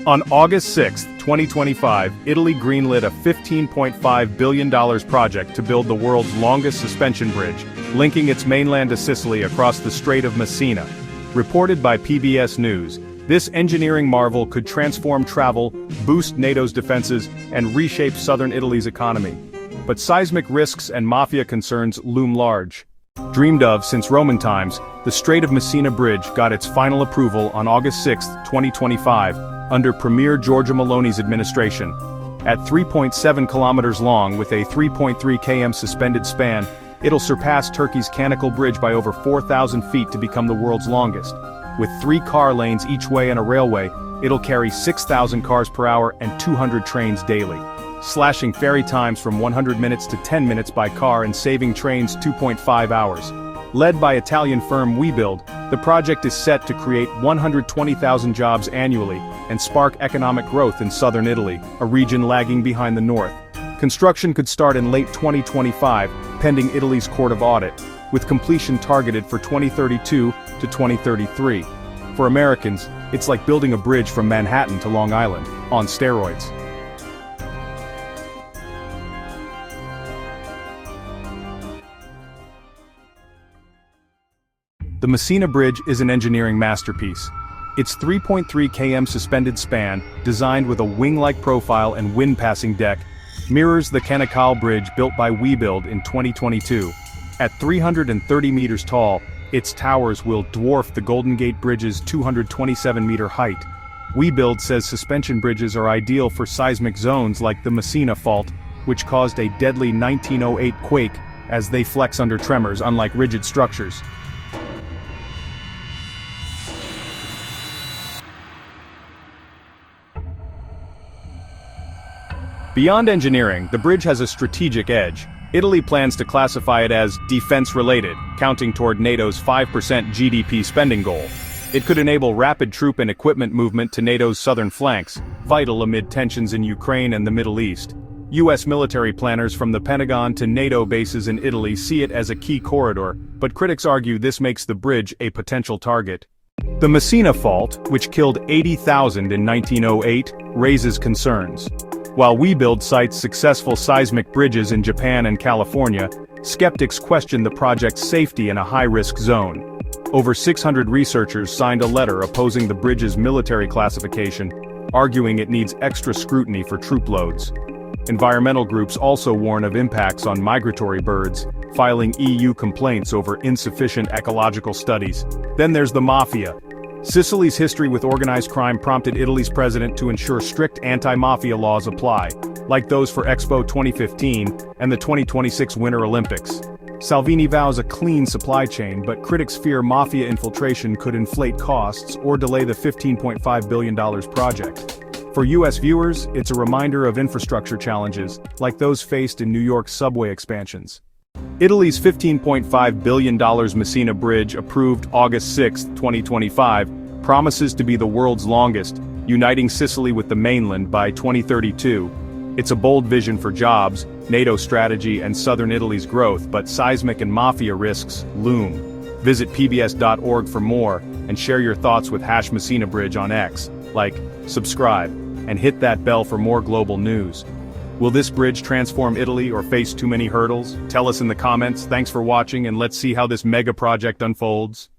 On August 6, 2025, Italy greenlit a $15.5 billion project to build the world's longest suspension bridge, linking its mainland to Sicily across the Strait of Messina. Reported by PBS News, this engineering marvel could transform travel, boost NATO's defenses, and reshape southern Italy's economy. But seismic risks and mafia concerns loom large. Dreamed of since Roman times, the Strait of Messina Bridge got its final approval on August 6, 2025, under Premier Giorgia Meloni's administration. At 3.7 kilometers long with a 3.3 km suspended span, it'll surpass Turkey's Canal Bridge by over 4,000 feet to become the world's longest. With 3 car lanes each way and a railway, it'll carry 6,000 cars per hour and 200 trains daily, slashing ferry times from 100 minutes to 10 minutes by car and saving trains 2.5 hours. Led by Italian firm Webuild, the project is set to create 120,000 jobs annually and spark economic growth in southern Italy, a region lagging behind the north. Construction could start in late 2025, pending Italy's Court of Audit, with completion targeted for 2032 to 2033. For Americans, it's like building a bridge from Manhattan to Long Island, on steroids. The Messina Bridge is an engineering masterpiece. Its 3.3 km suspended span, designed with a wing-like profile and wind-passing deck, mirrors the Canal Bridge built by Webuild in 2022. At 330 meters tall, its towers will dwarf the Golden Gate Bridge's 227-meter height. Webuild says suspension bridges are ideal for seismic zones like the Messina Fault, which caused a deadly 1908 quake, as they flex under tremors unlike rigid structures. Beyond engineering, the bridge has a strategic edge. Italy plans to classify it as defense-related, counting toward NATO's 5% GDP spending goal. It could enable rapid troop and equipment movement to NATO's southern flanks, vital amid tensions in Ukraine and the Middle East. U.S. military planners from the Pentagon to NATO bases in Italy see it as a key corridor, but critics argue this makes the bridge a potential target. The Messina Fault, which killed 80,000 in 1908, raises concerns. While Webuild cites successful seismic bridges in Japan and California, skeptics question the project's safety in a high-risk zone. Over 600 researchers signed a letter opposing the bridge's military classification, arguing it needs extra scrutiny for troop loads. Environmental groups also warn of impacts on migratory birds, filing EU complaints over insufficient ecological studies. Then there's the mafia. Sicily's history with organized crime prompted Italy's president to ensure strict anti-mafia laws apply, like those for Expo 2015 and the 2026 Winter Olympics. Salvini vows a clean supply chain, but critics fear mafia infiltration could inflate costs or delay the $15.5 billion project. For U.S. viewers, it's a reminder of infrastructure challenges, like those faced in New York's subway expansions. Italy's $15.5 billion Messina Bridge, approved August 6, 2025, promises to be the world's longest, uniting Sicily with the mainland by 2032. It's a bold vision for jobs, NATO strategy, and southern Italy's growth, but seismic and mafia risks loom. Visit pbs.org for more, and share your thoughts with #MessinaBridge on X. Like, subscribe, and hit that bell for more global news. Will this bridge transform Italy or face too many hurdles? Tell us in the comments. Thanks for watching, and let's see how this mega project unfolds.